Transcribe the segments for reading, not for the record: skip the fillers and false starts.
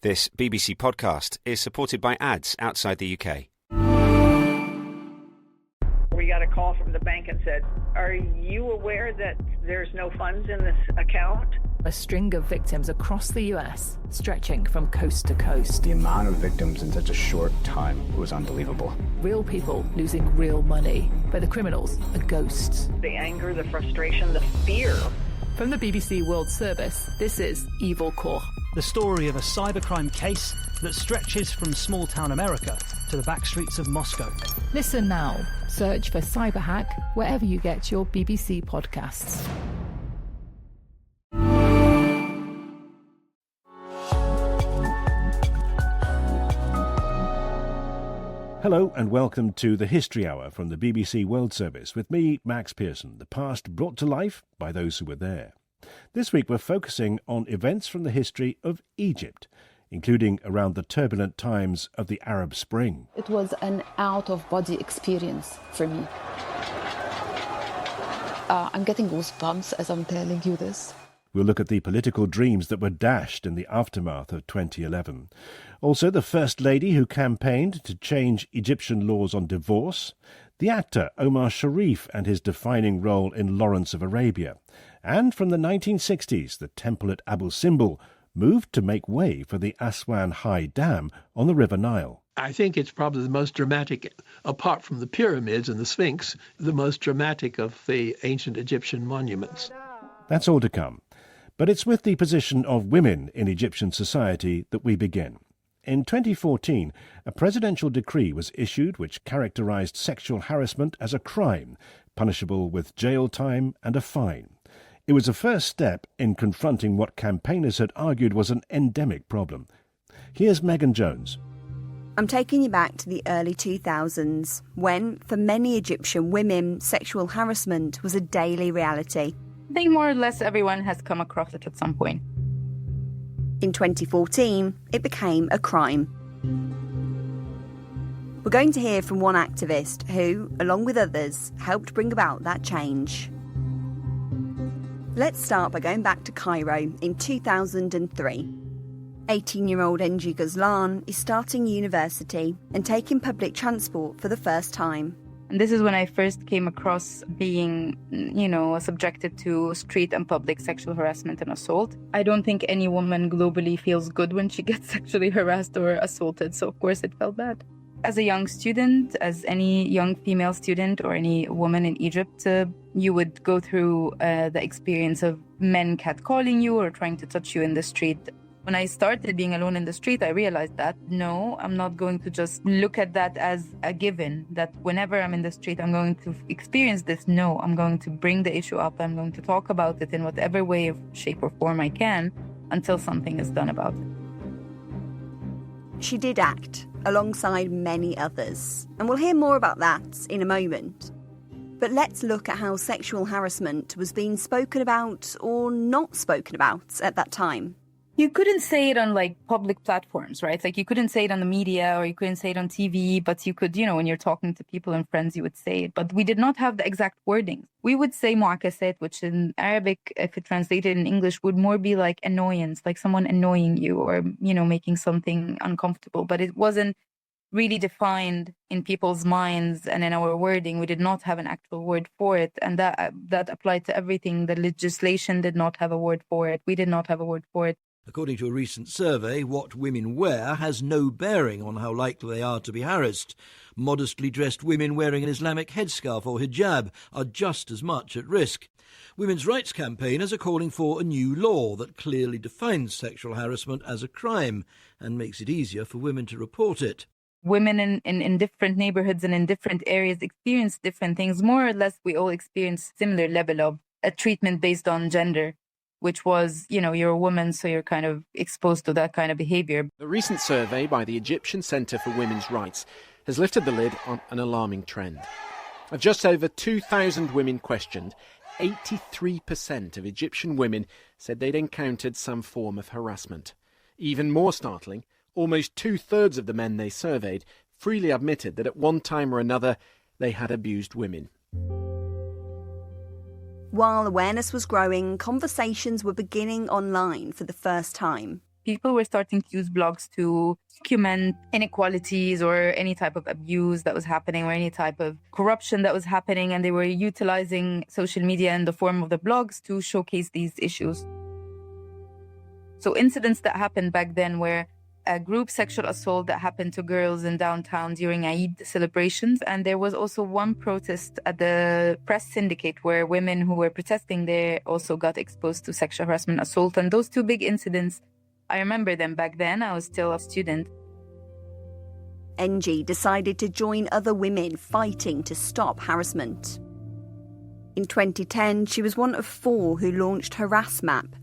This BBC podcast is supported by ads outside the UK. We got a call from the bank and said, "Are you aware that there's no funds in this account?" A string of victims across the US, stretching from coast to coast. The amount of victims in such a short time was unbelievable. Real people losing real money, but the criminals are ghosts. The anger, the frustration, the fear. From the BBC World Service, this is Evil Core. The story of a cybercrime case that stretches from small-town America to the backstreets of Moscow. Listen now. Search for Cyberhack wherever you get your BBC podcasts. Hello and welcome to the History Hour from the BBC World Service with me, Max Pearson, the past brought to life by those who were there. This week we're focusing on events from the history of Egypt, including around the turbulent times of the Arab Spring. It was an out-of-body experience for me. I'm getting goosebumps as I'm telling you this. We'll look at the political dreams that were dashed in the aftermath of 2011. Also, the First Lady who campaigned to change Egyptian laws on divorce, the actor Omar Sharif and his defining role in Lawrence of Arabia, and from the 1960s, the temple at Abu Simbel moved to make way for the Aswan High Dam on the River Nile. I think it's probably the most dramatic, apart from the pyramids and the Sphinx, the most dramatic of the ancient Egyptian monuments. That's all to come. But it's with the position of women in Egyptian society that we begin. In 2014, a presidential decree was issued which characterised sexual harassment as a crime, punishable with jail time and a fine. It was a first step in confronting what campaigners had argued was an endemic problem. Here's Megan Jones. I'm taking you back to the early 2000s, when, for many Egyptian women, sexual harassment was a daily reality. I think more or less everyone has come across it at some point. In 2014, it became a crime. We're going to hear from one activist who, along with others, helped bring about that change. Let's start by going back to Cairo in 2003. 18-year-old Enji Ghazlan is starting university and taking public transport for the first time. And this is when I first came across being, subjected to street and public sexual harassment and assault. I don't think any woman globally feels good when she gets sexually harassed or assaulted, so of course it felt bad. As a young student, as any young female student or any woman in Egypt, you would go through the experience of men catcalling you or trying to touch you in the street. When I started being alone in the street, I realized that, no, I'm not going to just look at that as a given, that whenever I'm in the street, I'm going to experience this. No, I'm going to bring the issue up. I'm going to talk about it in whatever way, shape or form I can until something is done about it. She did act alongside many others, and we'll hear more about that in a moment. But let's look at how sexual harassment was being spoken about or not spoken about at that time. You couldn't say it on public platforms, right? You couldn't say it on the media or you couldn't say it on TV, but you could, when you're talking to people and friends, you would say it. But we did not have the exact wording. We would say mu'akaset, which in Arabic, if it translated in English, would more be like annoyance, like someone annoying you or, making something uncomfortable. But it wasn't really defined in people's minds and in our wording. We did not have an actual word for it. And that applied to everything. The legislation did not have a word for it. We did not have a word for it. According to a recent survey, what women wear has no bearing on how likely they are to be harassed. Modestly dressed women wearing an Islamic headscarf or hijab are just as much at risk. Women's rights campaigners are calling for a new law that clearly defines sexual harassment as a crime and makes it easier for women to report it. Women in different neighborhoods and in different areas experience different things. More or less, we all experience similar level of a treatment based on gender, which was, you're a woman, so you're kind of exposed to that kind of behavior. A recent survey by the Egyptian Centre for Women's Rights has lifted the lid on an alarming trend. Of just over 2,000 women questioned, 83% of Egyptian women said they'd encountered some form of harassment. Even more startling, almost two-thirds of the men they surveyed freely admitted that at one time or another they had abused women. While awareness was growing, conversations were beginning online for the first time. People were starting to use blogs to document inequalities or any type of abuse that was happening or any type of corruption that was happening. And they were utilizing social media in the form of the blogs to showcase these issues. So incidents that happened back then were a group sexual assault that happened to girls in downtown during Eid celebrations. And there was also one protest at the press syndicate where women who were protesting there also got exposed to sexual harassment assault. And those two big incidents, I remember them back then. I was still a student. NG decided to join other women fighting to stop harassment. In 2010, she was one of 4 who launched Harassment,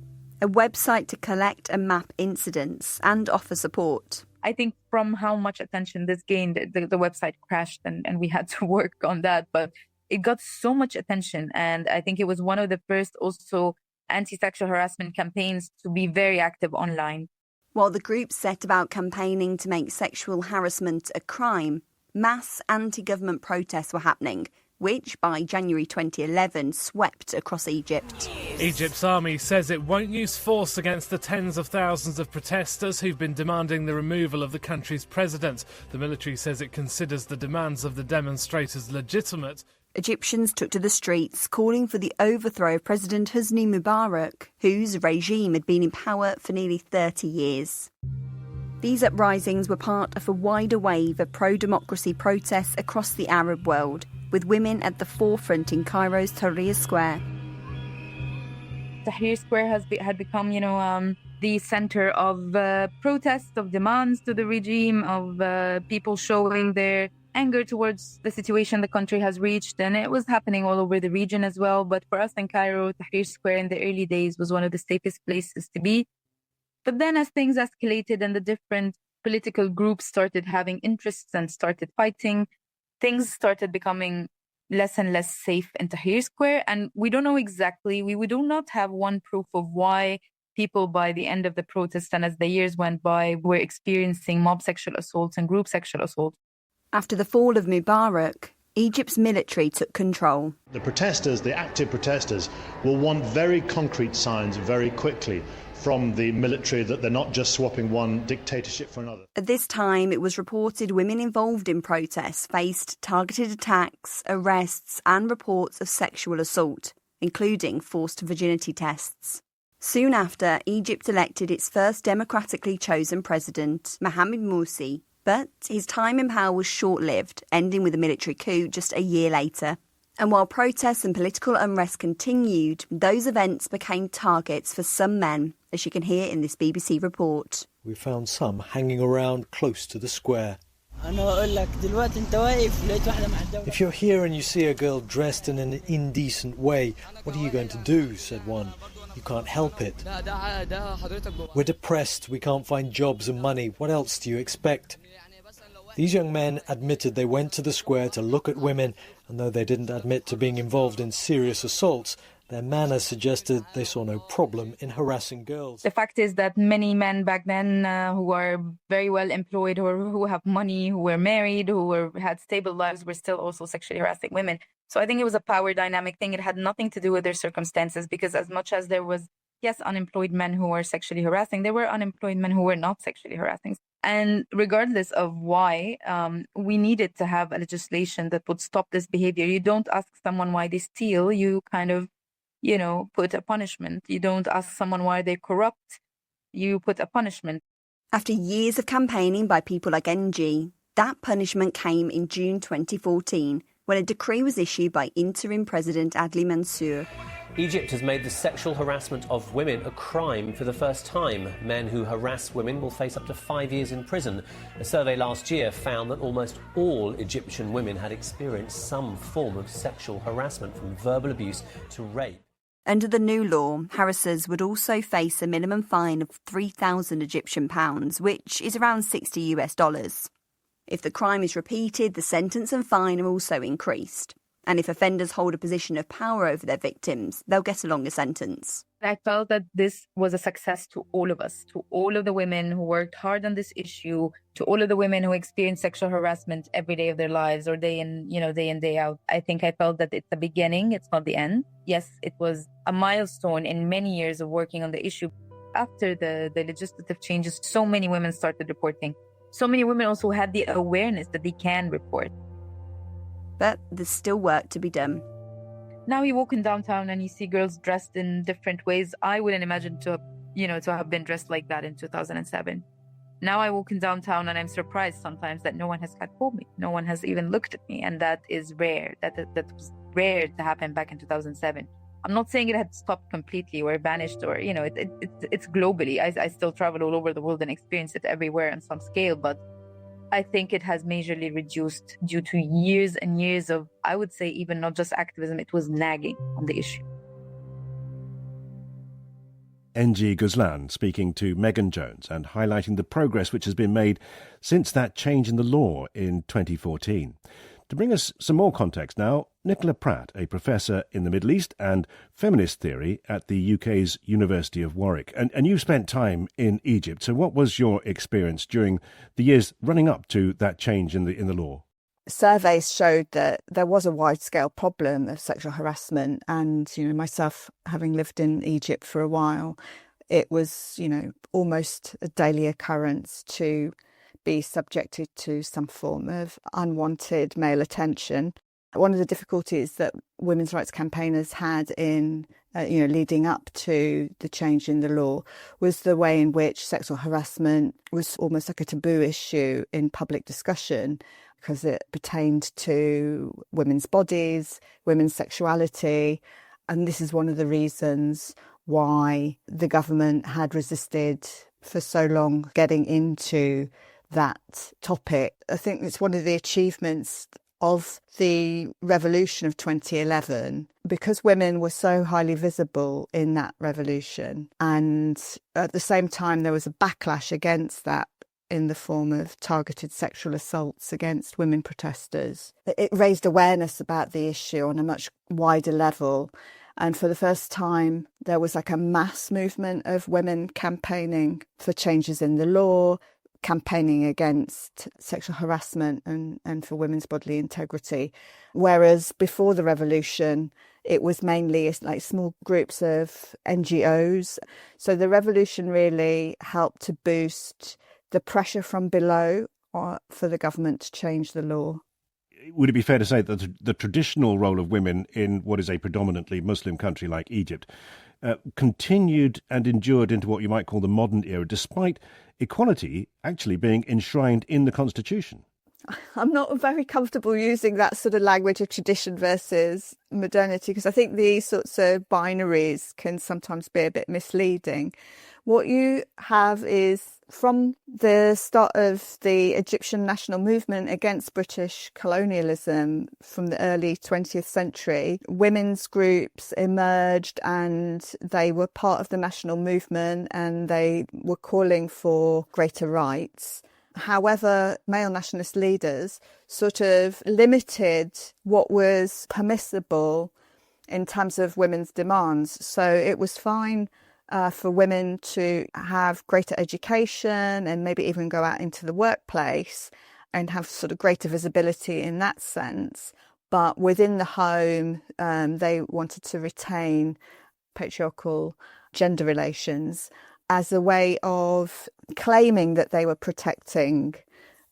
a website to collect and map incidents and offer support. I think from how much attention this gained, the website crashed and we had to work on that. But it got so much attention. And I think it was one of the first also anti-sexual harassment campaigns to be very active online. While the group set about campaigning to make sexual harassment a crime, mass anti-government protests were happening, which by January 2011 swept across Egypt. Egypt's army says it won't use force against the tens of thousands of protesters who've been demanding the removal of the country's president. The military says it considers the demands of the demonstrators legitimate. Egyptians took to the streets calling for the overthrow of President Hosni Mubarak, whose regime had been in power for nearly 30 years. These uprisings were part of a wider wave of pro-democracy protests across the Arab world, with women at the forefront in Cairo's Tahrir Square. Tahrir Square had become, the center of protests, of demands to the regime, of people showing their anger towards the situation the country has reached. And it was happening all over the region as well. But for us in Cairo, Tahrir Square in the early days was one of the safest places to be. But then as things escalated and the different political groups started having interests and started fighting, things started becoming less and less safe in Tahrir Square. And we don't know exactly, we do not have one proof of why people by the end of the protest and as the years went by were experiencing mob sexual assaults and group sexual assault. After the fall of Mubarak, Egypt's military took control. The protesters, the active protesters, will want very concrete signs very quickly from the military that they're not just swapping one dictatorship for another. At this time, it was reported women involved in protests faced targeted attacks, arrests and reports of sexual assault, including forced virginity tests. Soon after, Egypt elected its first democratically chosen president, Mohamed Morsi, but his time in power was short-lived, ending with a military coup just a year later. And while protests and political unrest continued, those events became targets for some men, as you can hear in this BBC report. We found some hanging around close to the square. If you're here and you see a girl dressed in an indecent way, what are you going to do? Said one. You can't help it. We're depressed, we can't find jobs and money. What else do you expect? These young men admitted they went to the square to look at women, and though they didn't admit to being involved in serious assaults, their manner suggested they saw no problem in harassing girls. The fact is that many men back then who are very well employed or who have money, who were married, who had stable lives, were still also sexually harassing women. So I think it was a power dynamic thing. It had nothing to do with their circumstances, because as much as there was, yes, unemployed men who were sexually harassing, there were unemployed men who were not sexually harassing. And regardless of why, we needed to have a legislation that would stop this behavior. You don't ask someone why they steal, you kind of, put a punishment. You don't ask someone why they're corrupt, you put a punishment. After years of campaigning by people like NG, that punishment came in June 2014, when a decree was issued by interim President Adli Mansour. Egypt has made the sexual harassment of women a crime for the first time. Men who harass women will face up to 5 years in prison. A survey last year found that almost all Egyptian women had experienced some form of sexual harassment, from verbal abuse to rape. Under the new law, harassers would also face a minimum fine of 3,000 Egyptian pounds, which is around $60. If the crime is repeated, the sentence and fine are also increased. And if offenders hold a position of power over their victims, they'll get a longer sentence. I felt that this was a success to all of us, to all of the women who worked hard on this issue, to all of the women who experienced sexual harassment every day of their lives, or day in, day out. I think I felt that it's the beginning, it's not the end. Yes, it was a milestone in many years of working on the issue. After the legislative changes, so many women started reporting. So many women also had the awareness that they can report. But there's still work to be done. Now you walk in downtown and you see girls dressed in different ways. I wouldn't imagine to have been dressed like that in 2007. Now I walk in downtown and I'm surprised sometimes that no one has catcalled me. No one has even looked at me. And that is rare. That was rare to happen back in 2007. I'm not saying it had stopped completely or vanished or, it's globally. I still travel all over the world and experience it everywhere on some scale. But I think it has majorly reduced due to years and years of, I would say, even not just activism, it was nagging on the issue. NG Guzlan speaking to Megan Jones and highlighting the progress which has been made since that change in the law in 2014. To bring us some more context now, Nicola Pratt, a professor in the Middle East and feminist theory at the UK's University of Warwick. And you spent time in Egypt, so what was your experience during the years running up to that change in the law? Surveys showed that there was a wide-scale problem of sexual harassment, and myself having lived in Egypt for a while, it was almost a daily occurrence to be subjected to some form of unwanted male attention. One of the difficulties that women's rights campaigners had in leading up to the change in the law was the way in which sexual harassment was almost like a taboo issue in public discussion, because it pertained to women's bodies, women's sexuality. And this is one of the reasons why the government had resisted for so long getting into that topic. I think it's one of the achievements of the revolution of 2011, because women were so highly visible in that revolution. And at the same time, there was a backlash against that in the form of targeted sexual assaults against women protesters. It raised awareness about the issue on a much wider level. And for the first time, there was like a mass movement of women campaigning for changes in the law, campaigning against sexual harassment and for women's bodily integrity. Whereas before the revolution, it was mainly like small groups of NGOs. So the revolution really helped to boost the pressure from below for the government to change the law. Would it be fair to say that the traditional role of women in what is a predominantly Muslim country like Egypt continued and endured into what you might call the modern era, despite equality actually being enshrined in the Constitution? I'm not very comfortable using that sort of language of tradition versus modernity, because I think these sorts of binaries can sometimes be a bit misleading. What you have is, from the start of the Egyptian national movement against British colonialism from the early 20th century, women's groups emerged and they were part of the national movement and they were calling for greater rights. However, male nationalist leaders sort of limited what was permissible in terms of women's demands. So it was fine for women to have greater education and maybe even go out into the workplace and have sort of greater visibility in that sense. But within the home, they wanted to retain patriarchal gender relations as a way of claiming that they were protecting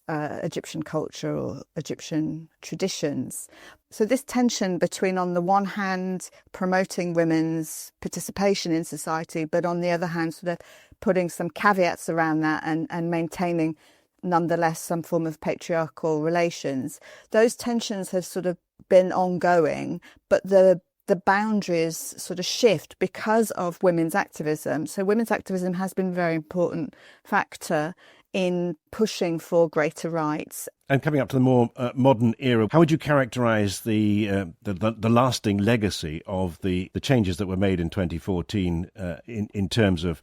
Egyptian culture or Egyptian traditions. So this tension between, on the one hand, promoting women's participation in society, but on the other hand, sort of putting some caveats around that and maintaining nonetheless some form of patriarchal relations. Those tensions have sort of been ongoing, but the boundaries sort of shift because of women's activism. So women's activism has been a very important factor in pushing for greater rights. And coming up to the more modern era, how would you characterise the lasting legacy of the changes that were made in 2014 in terms of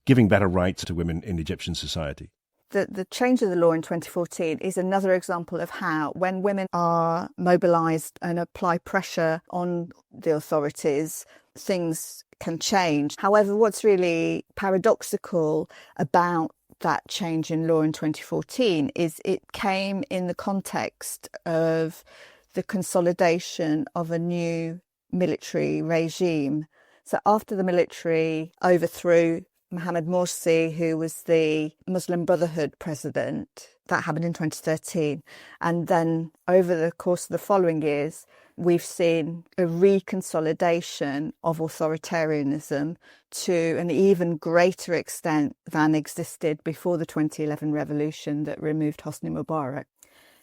giving better rights to women in Egyptian society? The change of the law in 2014 is another example of how, when women are mobilised and apply pressure on the authorities, things can change. However, what's really paradoxical about that change in law in 2014 is it came in the context of the consolidation of a new military regime. So after the military overthrew Mohammed Morsi, who was the Muslim Brotherhood president. That happened in 2013. And then over the course of the following years, we've seen a reconsolidation of authoritarianism to an even greater extent than existed before the 2011 revolution that removed Hosni Mubarak.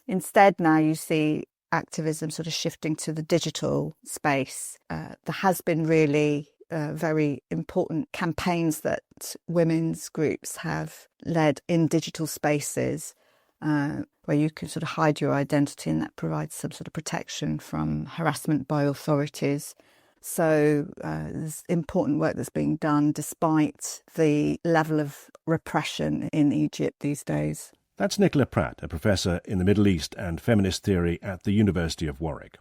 Instead, now you see activism sort of shifting to the digital space. There has been really very important campaigns that women's groups have led in digital spaces, where you can sort of hide your identity, and that provides some sort of protection from harassment by authorities. So there's important work that's being done despite the level of repression in Egypt these days. That's Nicola Pratt, a professor in the Middle East and feminist theory at the University of Warwick.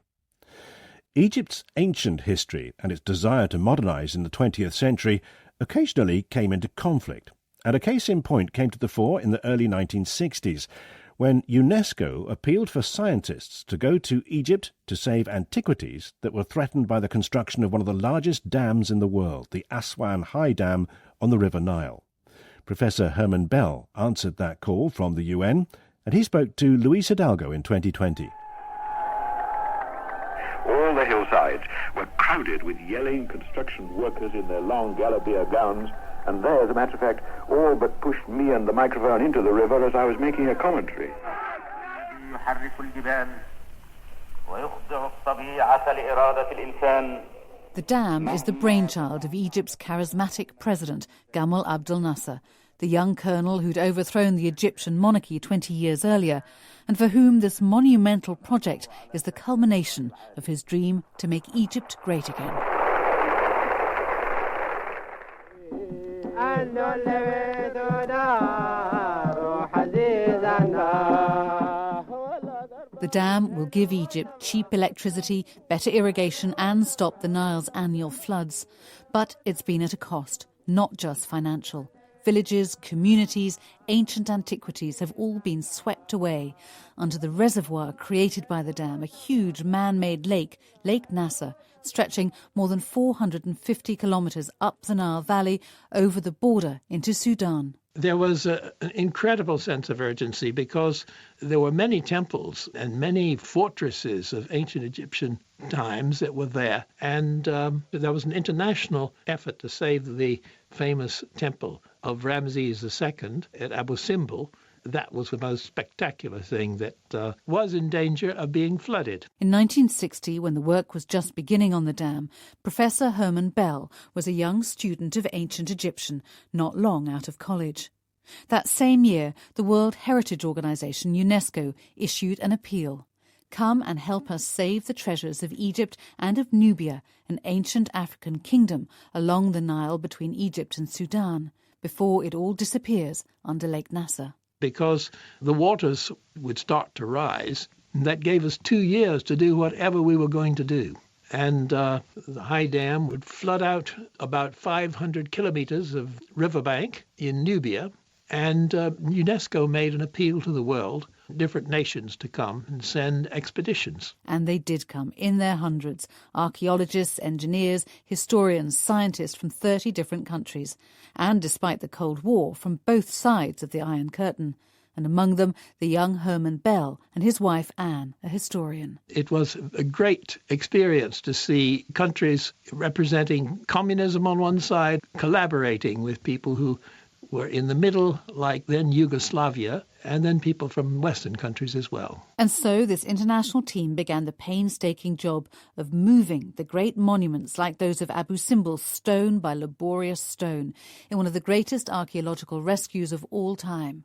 Egypt's ancient history and its desire to modernise in the 20th century occasionally came into conflict, and a case in point came to the fore in the early 1960s, when UNESCO appealed for scientists to go to Egypt to save antiquities that were threatened by the construction of one of the largest dams in the world, the Aswan High Dam on the River Nile. Professor Herman Bell answered that call from the UN, and he spoke to Luis Hidalgo in 2020. All the hillsides were crowded with yelling construction workers in their long galabeer gowns, and they, as a matter of fact, all but pushed me and the microphone into the river as I was making a commentary. The dam is the brainchild of Egypt's charismatic president, Gamal Abdel Nasser, the young colonel who'd overthrown the Egyptian monarchy 20 years earlier, and for whom this monumental project is the culmination of his dream to make Egypt great again. The dam will give Egypt cheap electricity, better irrigation and stop the Nile's annual floods. But it's been at a cost, not just financial. Villages, communities, ancient antiquities have all been swept away. Under the reservoir created by the dam, a huge man-made lake, Lake Nasser, stretching more than 450 kilometres up the Nile Valley over the border into Sudan. There was an incredible sense of urgency because there were many temples and many fortresses of ancient Egyptian times that were there. And there was an international effort to save the famous temple of Ramses II at Abu Simbel. That was the most spectacular thing that was in danger of being flooded. In 1960, when the work was just beginning on the dam, Professor Herman Bell was a young student of ancient Egyptian, not long out of college. That same year, the World Heritage Organization, UNESCO, issued an appeal. Come and help us save the treasures of Egypt and of Nubia, an ancient African kingdom along the Nile between Egypt and Sudan, before it all disappears under Lake Nasser. Because the waters would start to rise, and that gave us 2 years to do whatever we were going to do. And the high dam would flood out about 500 kilometres of riverbank in Nubia, and UNESCO made an appeal to the world, different nations to come and send expeditions. And they did come, in their hundreds. Archaeologists, engineers, historians, scientists from 30 different countries. And despite the Cold War, from both sides of the Iron Curtain. And among them, the young Herman Bell and his wife Anne, a historian. It was a great experience to see countries representing communism on one side, collaborating with people who were in the middle, like then Yugoslavia, and then people from Western countries as well. And so this international team began the painstaking job of moving the great monuments like those of Abu Simbel stone by laborious stone in one of the greatest archaeological rescues of all time,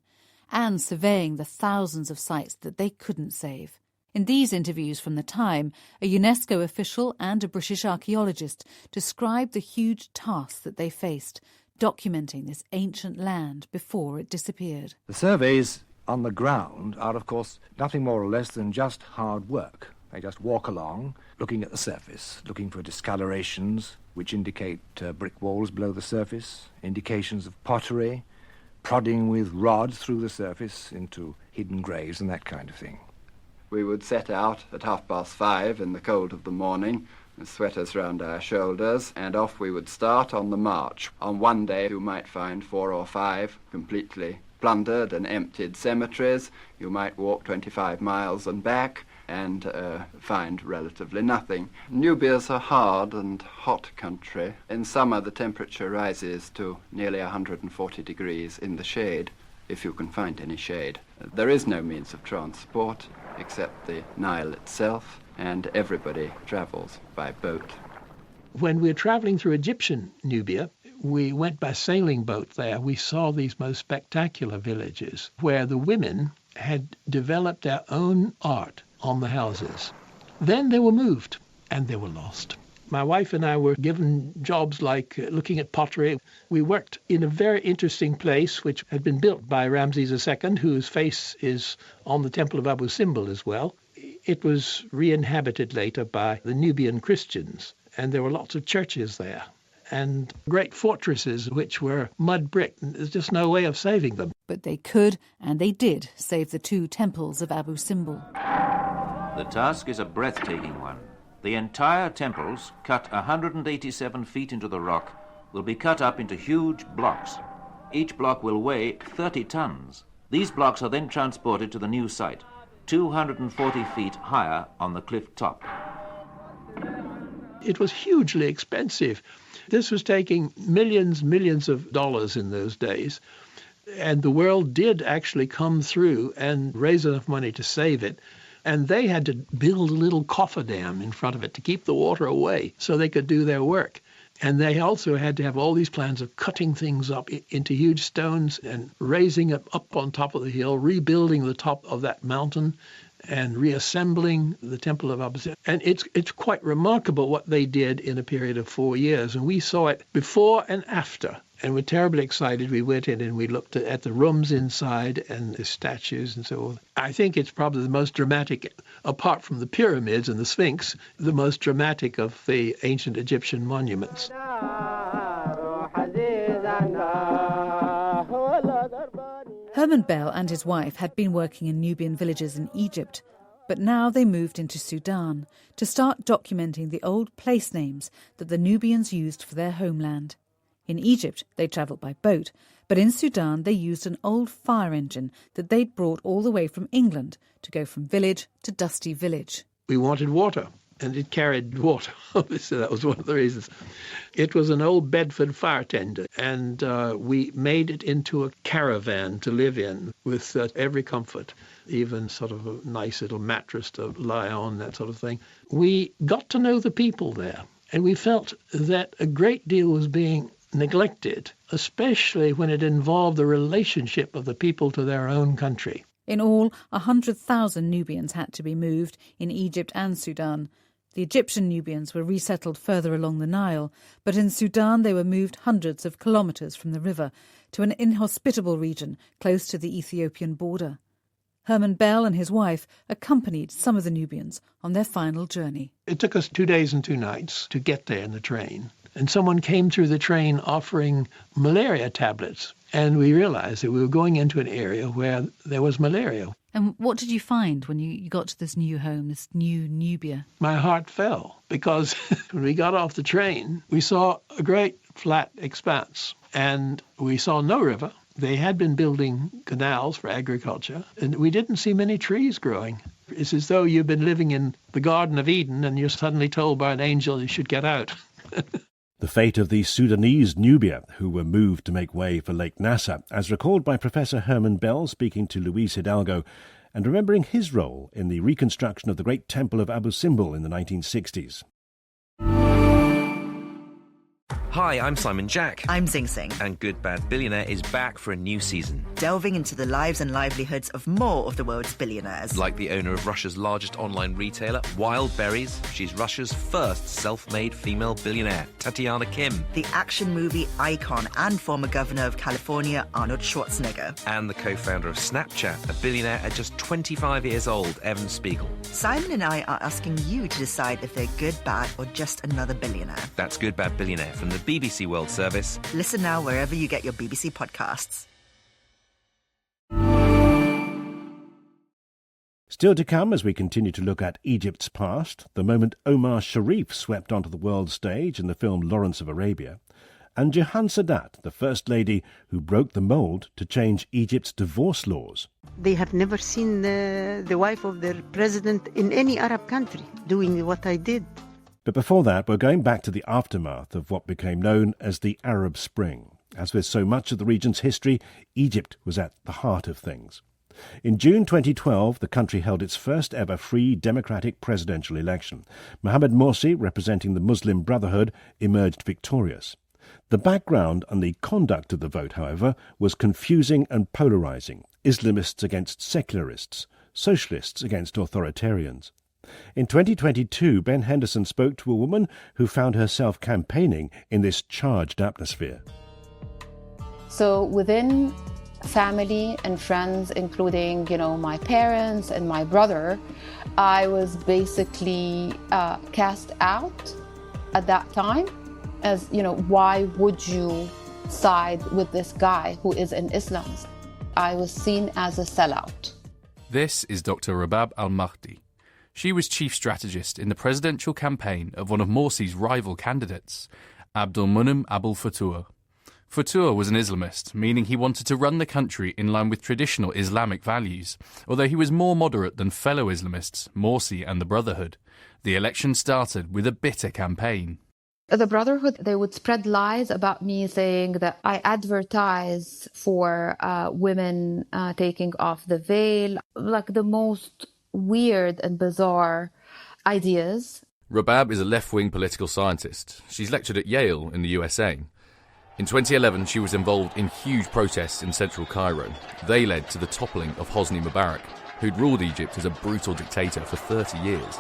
and surveying the thousands of sites that they couldn't save. In these interviews from the time, a UNESCO official and a British archaeologist described the huge task that they faced, documenting this ancient land before it disappeared. The surveys on the ground are, of course, nothing more or less than just hard work. They just walk along, looking at the surface, looking for discolorations which indicate brick walls below the surface, indications of pottery, prodding with rods through the surface into hidden graves and that kind of thing. We would set out at 5:30 in the cold of the morning, sweaters round our shoulders, and off we would start on the march. On one day you might find 4 or 5 completely plundered and emptied cemeteries. You might walk 25 miles and back and find relatively nothing. Nubia's a hard and hot country. In summer the temperature rises to nearly 140 degrees in the shade, if you can find any shade. There is no means of transport except the Nile itself, and everybody travels by boat. When we were travelling through Egyptian Nubia, we went by sailing boat there. We saw these most spectacular villages where the women had developed their own art on the houses. Then they were moved and they were lost. My wife and I were given jobs like looking at pottery. We worked in a very interesting place which had been built by Ramses II, whose face is on the Temple of Abu Simbel as well. It was re-inhabited later by the Nubian Christians, and there were lots of churches there and great fortresses which were mud brick. There's just no way of saving them. But they could, and they did, save the 2 temples of Abu Simbel. The task is a breathtaking one. The entire temples, cut 187 feet into the rock, will be cut up into huge blocks. Each block will weigh 30 tons. These blocks are then transported to the new site, 240 feet higher on the cliff top. It was hugely expensive. This was taking millions of dollars in those days, and the world did actually come through and raise enough money to save it. And they had to build a little cofferdam in front of it to keep the water away so they could do their work. And they also had to have all these plans of cutting things up into huge stones and raising it up on top of the hill, rebuilding the top of that mountain and reassembling the Temple of Abu Simbel. And it's quite remarkable what they did in a period of 4 years. And we saw it before and after. And we're terribly excited. We went in and we looked at the rooms inside and the statues and so on. I think it's probably the most dramatic, apart from the pyramids and the Sphinx, the most dramatic of the ancient Egyptian monuments. Herman Bell and his wife had been working in Nubian villages in Egypt, but now they moved into Sudan to start documenting the old place names that the Nubians used for their homeland. In Egypt, they travelled by boat, but in Sudan they used an old fire engine that they'd brought all the way from England to go from village to dusty village. We wanted water, and it carried water. Obviously, that was one of the reasons. It was an old Bedford fire tender, and we made it into a caravan to live in with every comfort, even sort of a nice little mattress to lie on, that sort of thing. We got to know the people there, and we felt that a great deal was being neglected, especially when it involved the relationship of the people to their own country. In all, 100,000 Nubians had to be moved in Egypt and Sudan. The Egyptian Nubians were resettled further along the Nile, but in Sudan they were moved hundreds of kilometres from the river to an inhospitable region close to the Ethiopian border. Herman Bell and his wife accompanied some of the Nubians on their final journey. It took us 2 days and 2 nights to get there in the train. And someone came through the train offering malaria tablets. And we realized that we were going into an area where there was malaria. And what did you find when you got to this new home, this new Nubia? My heart fell because when we got off the train, we saw a great flat expanse and we saw no river. They had been building canals for agriculture and we didn't see many trees growing. It's as though you've been living in the Garden of Eden and you're suddenly told by an angel you should get out. The fate of the Sudanese Nubia, who were moved to make way for Lake Nasser, as recalled by Professor Herman Bell speaking to Luis Hidalgo and remembering his role in the reconstruction of the great Temple of Abu Simbel in the 1960s. Hi, I'm Simon Jack. I'm Zing Sing. And Good Bad Billionaire is back for a new season. Delving into the lives and livelihoods of more of the world's billionaires. Like the owner of Russia's largest online retailer, Wild Berries. She's Russia's first self-made female billionaire, Tatiana Kim. The action movie icon and former governor of California, Arnold Schwarzenegger. And the co-founder of Snapchat, a billionaire at just 25 years old, Evan Spiegel. Simon and I are asking you to decide if they're good, bad, or just another billionaire. That's Good Bad Billionaire from the BBC World Service. Listen now wherever you get your BBC podcasts. Still to come as we continue to look at Egypt's past, the moment Omar Sharif swept onto the world stage in the film Lawrence of Arabia, and Jahan Sadat, the First Lady who broke the mould to change Egypt's divorce laws. They have never seen the wife of their president in any Arab country doing what I did. But before that, we're going back to the aftermath of what became known as the Arab Spring. As with so much of the region's history, Egypt was at the heart of things. In June 2012, the country held its first ever free democratic presidential election. Mohamed Morsi, representing the Muslim Brotherhood, emerged victorious. The background and the conduct of the vote, however, was confusing and polarising. Islamists against secularists, socialists against authoritarians. In 2022, Ben Henderson spoke to a woman who found herself campaigning in this charged atmosphere. So within family and friends, including, my parents and my brother, I was basically cast out at that time as, why would you side with this guy who is an Islamist? I was seen as a sellout. This is Dr. Rabab Al-Mahdi. She was chief strategist in the presidential campaign of one of Morsi's rival candidates, Abdulmunim Abul Futuh. Futuh was an Islamist, meaning he wanted to run the country in line with traditional Islamic values, although he was more moderate than fellow Islamists, Morsi and the Brotherhood. The election started with a bitter campaign. The Brotherhood, they would spread lies about me, saying that I advertise for women taking off the veil, like the most weird and bizarre ideas. Rabab is a left-wing political scientist. She's lectured at Yale in the USA. In 2011, she was involved in huge protests in central Cairo. They led to the toppling of Hosni Mubarak, who'd ruled Egypt as a brutal dictator for 30 years.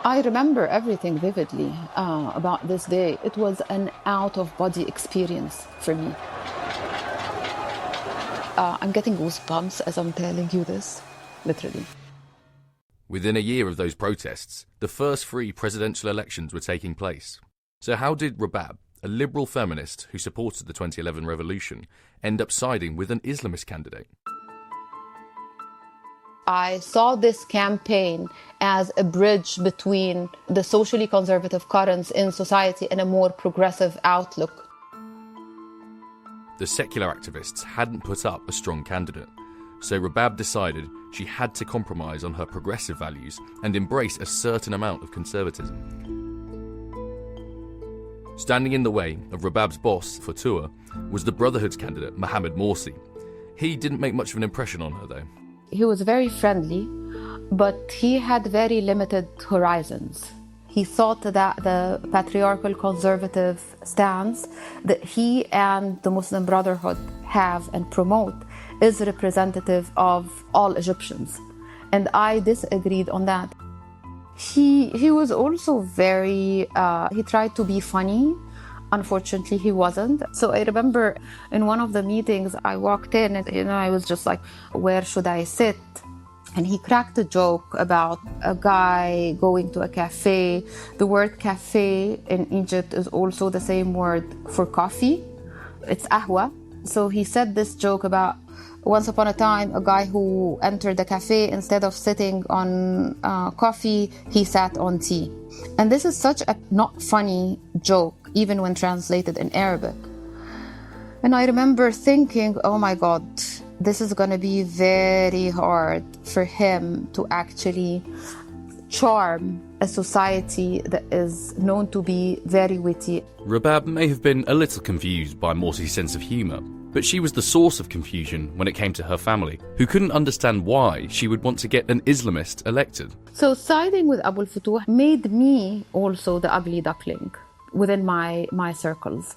I remember everything vividly about this day. It was an out-of-body experience for me. I'm getting goosebumps as I'm telling you this, literally. Within a year of those protests, the first free presidential elections were taking place. So how did Rabab, a liberal feminist who supported the 2011 revolution, end up siding with an Islamist candidate? I saw this campaign as a bridge between the socially conservative currents in society and a more progressive outlook. The secular activists hadn't put up a strong candidate, so Rabab decided she had to compromise on her progressive values and embrace a certain amount of conservatism. Standing in the way of Rabab's boss, Futuh, was the Brotherhood's candidate, Mohamed Morsi. He didn't make much of an impression on her, though. He was very friendly, but he had very limited horizons. He thought that the patriarchal conservative stance that he and the Muslim Brotherhood have and promote is representative of all Egyptians. And I disagreed on that. He was also very, he tried to be funny. Unfortunately, he wasn't. So I remember in one of the meetings, I walked in and, I was just like, where should I sit? And he cracked a joke about a guy going to a cafe. The word cafe in Egypt is also the same word for coffee. It's ahwa. So he said this joke about once upon a time, a guy who entered the cafe, instead of sitting on coffee, he sat on tea. And this is such a not funny joke, even when translated in Arabic. And I remember thinking, oh my God, this is going to be very hard for him to actually charm a society that is known to be very witty. Rabab may have been a little confused by Morsi's sense of humour, but she was the source of confusion when it came to her family, who couldn't understand why she would want to get an Islamist elected. So siding with Abul Futuh made me also the ugly duckling within my circles.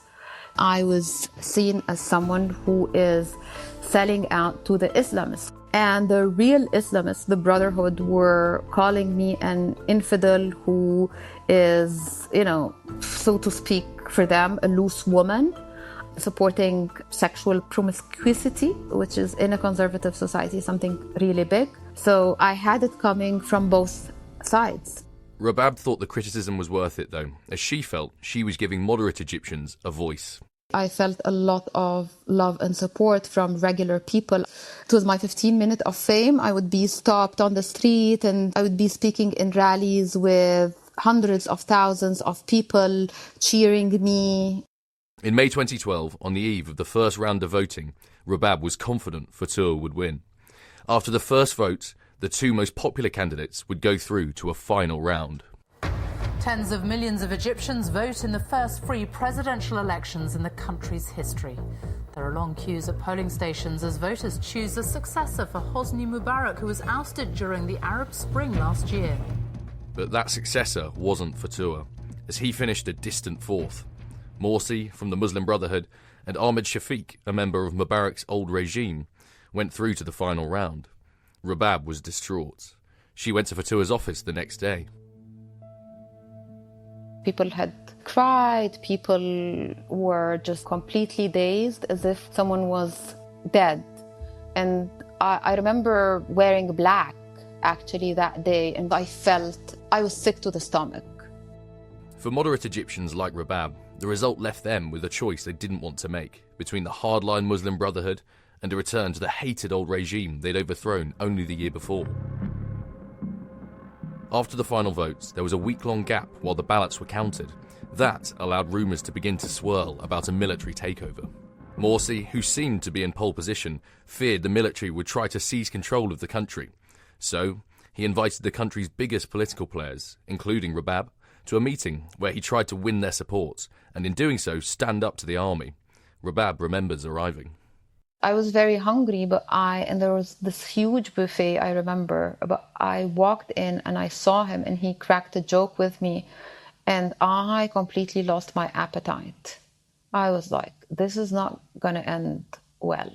I was seen as someone who is selling out to the Islamists. And the real Islamists, the Brotherhood, were calling me an infidel who is, so to speak, for them, a loose woman, supporting sexual promiscuity, which is in a conservative society something really big. So I had it coming from both sides. Rabab thought the criticism was worth it, though, as she felt she was giving moderate Egyptians a voice. I felt a lot of love and support from regular people. It was my 15 minutes of fame. I would be stopped on the street and I would be speaking in rallies with hundreds of thousands of people cheering me. In May 2012, on the eve of the first round of voting, Rabab was confident Fatour would win. After the first vote, the two most popular candidates would go through to a final round. Tens of millions of Egyptians vote in the first free presidential elections in the country's history. There are long queues at polling stations as voters choose a successor for Hosni Mubarak, who was ousted during the Arab Spring last year. But that successor wasn't Fatour, as he finished a distant fourth. Morsi, from the Muslim Brotherhood, and Ahmed Shafiq, a member of Mubarak's old regime, went through to the final round. Rabab was distraught. She went to Fatour's office the next day. People had cried, people were just completely dazed, as if someone was dead. And I remember wearing black, actually, that day, and I felt I was sick to the stomach. For moderate Egyptians like Rabab, the result left them with a choice they didn't want to make between the hardline Muslim Brotherhood and a return to the hated old regime they'd overthrown only the year before. After the final votes, there was a week-long gap while the ballots were counted. That allowed rumours to begin to swirl about a military takeover. Morsi, who seemed to be in pole position, feared the military would try to seize control of the country. So, he invited the country's biggest political players, including Rabab, to a meeting where he tried to win their support, and in doing so, stand up to the army. Rabab remembers arriving. I was very hungry, and there was this huge buffet, I remember, but I walked in and I saw him and he cracked a joke with me and I completely lost my appetite. I was like, this is not going to end well.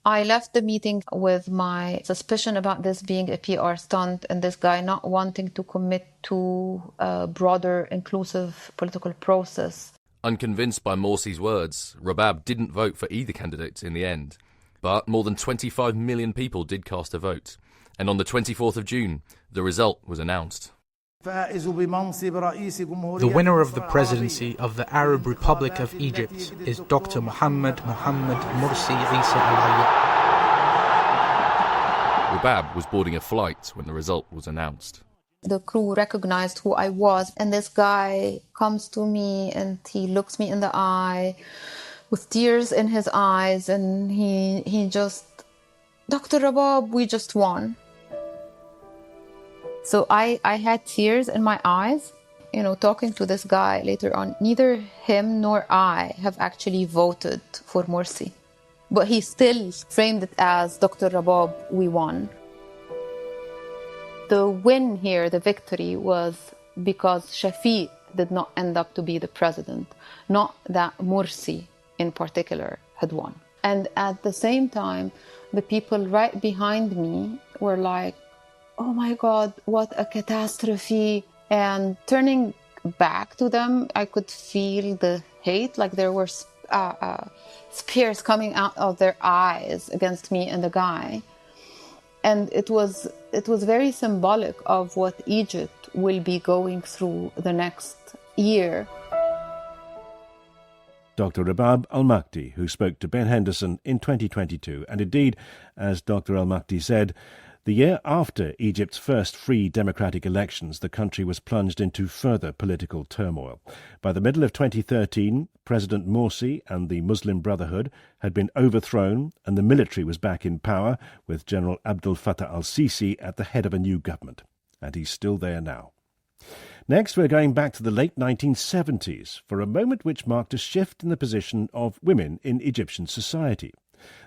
I left the meeting with my suspicion about this being a PR stunt and this guy not wanting to commit to a broader, inclusive political process. Unconvinced by Morsi's words, Rabab didn't vote for either candidate in the end. But more than 25 million people did cast a vote. And on the 24th of June, the result was announced. The winner of the presidency of the Arab Republic of Egypt is Dr. Mohammed Morsi Isa Al-Ayed. Rabab was boarding a flight when the result was announced. The crew recognized who I was, and this guy comes to me and he looks me in the eye with tears in his eyes, and he just, Dr. Rabab, we just won. So I had tears in my eyes, talking to this guy later on. Neither him nor I have actually voted for Morsi, but he still framed it as Dr. Rabab, we won. The win here, the victory, was because Shafiq did not end up to be the president, not that Morsi in particular had won. And at the same time, the people right behind me were like, oh my God, what a catastrophe. And turning back to them, I could feel the hate, like there were spears coming out of their eyes against me and the guy. And it was very symbolic of what Egypt will be going through the next year. Dr. Rabab Al-Mahdi, who spoke to Ben Henderson in 2022. And indeed, as Dr. Al-Mahdi said, the year after Egypt's first free democratic elections, the country was plunged into further political turmoil. By the middle of 2013, President Morsi and the Muslim Brotherhood had been overthrown and the military was back in power, with General Abdel Fattah al-Sisi at the head of a new government. And he's still there now. Next, we're going back to the late 1970s for a moment which marked a shift in the position of women in Egyptian society.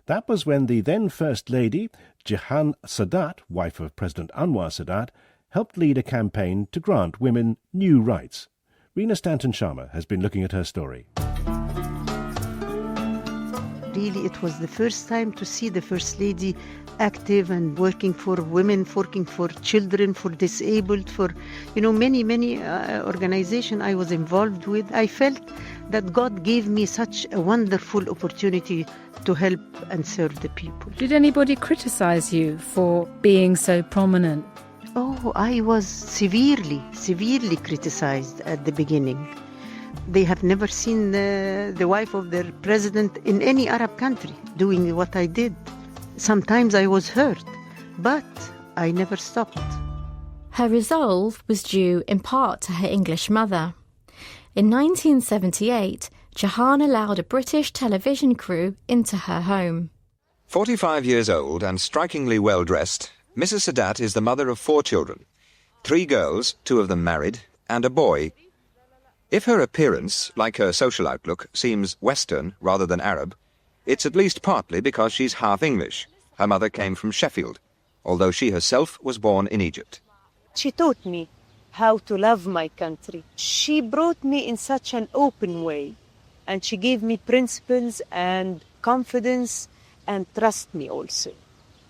That was when the then First Lady, Jehan Sadat, wife of President Anwar Sadat, helped lead a campaign to grant women new rights. Rina Stanton-Sharma has been looking at her story. Really, it was the first time to see the First Lady active and working for women, working for children, for disabled, for, many organizations I was involved with. I felt that God gave me such a wonderful opportunity to help and serve the people. Did anybody criticize you for being so prominent? Oh, I was severely criticized at the beginning. They have never seen the wife of their president in any Arab country doing what I did. Sometimes I was hurt, but I never stopped. Her resolve was due in part to her English mother. In 1978, Jahan allowed a British television crew into her home. 45 years old and strikingly well-dressed, Mrs. Sadat is the mother of 4 children. 3 girls, 2 of them married, and a boy. If her appearance, like her social outlook, seems Western rather than Arab, it's at least partly because she's half English. Her mother came from Sheffield, although she herself was born in Egypt. She taught me how to love my country. She brought me in such an open way, and she gave me principles and confidence and trust me also,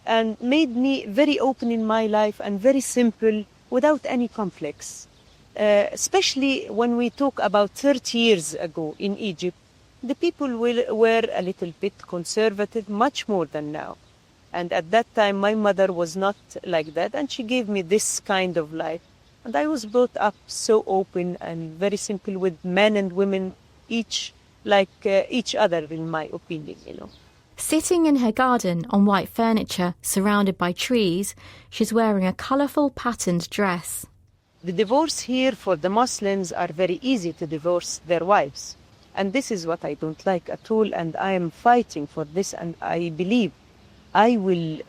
and made me very open in my life and very simple without any complex. Especially when we talk about 30 years ago in Egypt, the people were a little bit conservative, much more than now. And at that time, my mother was not like that, and she gave me this kind of life. And I was brought up so open and very simple with men and women, each like each other, in my opinion, you know. Sitting in her garden on white furniture, surrounded by trees, she's wearing a colourful patterned dress. The divorce here for the Muslims are very easy to divorce their wives. And this is what I don't like at all, and I am fighting for this, and I believe I will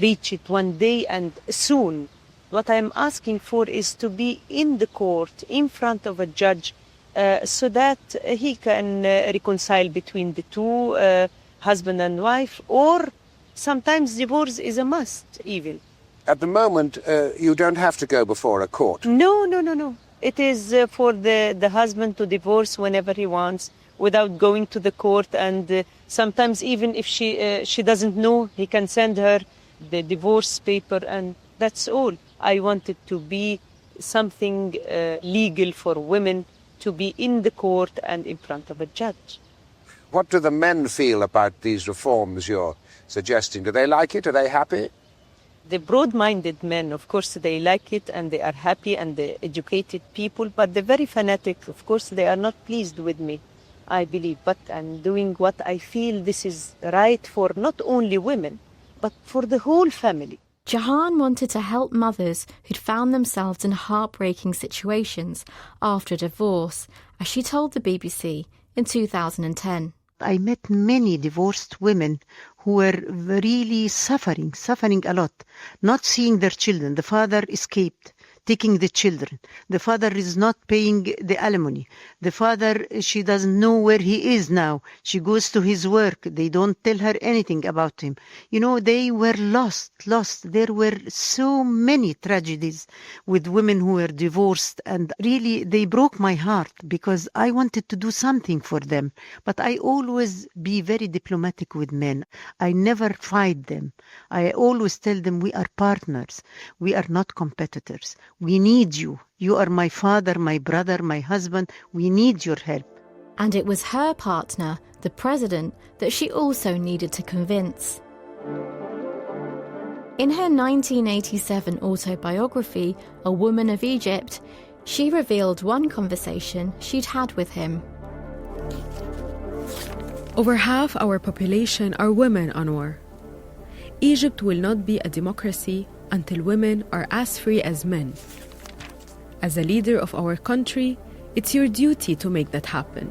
reach it one day and soon. What I am asking for is to be in the court, in front of a judge, so that he can reconcile between the two, husband and wife, or sometimes divorce is a must even. At the moment, you don't have to go before a court. No. It is for the husband to divorce whenever he wants, without going to the court, and sometimes even if she doesn't know, he can send her the divorce paper, and that's all. I want it to be something legal for women to be in the court and in front of a judge. What do the men feel about these reforms you're suggesting? Do they like it? Are they happy? The broad-minded men, of course, they like it and they are happy, and the educated people, but the very fanatic, of course, they are not pleased with me, I believe. But I'm doing what I feel this is right for not only women, but for the whole family. Jahan wanted to help mothers who'd found themselves in heartbreaking situations after divorce, as she told the BBC in 2010. I met many divorced women who were really suffering a lot, not seeing their children. The father escaped, taking the children. The father is not paying the alimony. The father, she doesn't know where he is now. She goes to his work. They don't tell her anything about him. You know, they were lost. There were so many tragedies with women who were divorced, and really they broke my heart because I wanted to do something for them. But I always be very diplomatic with men. I never fight them. I always tell them we are partners. We are not competitors. We need you. You are my father, my brother, my husband. We need your help. And it was her partner, the president, that she also needed to convince. In her 1987 autobiography, A Woman of Egypt, she revealed one conversation she'd had with him. Over half our population are women, Anwar. Egypt will not be a democracy until women are as free as men. As a leader of our country, it's your duty to make that happen.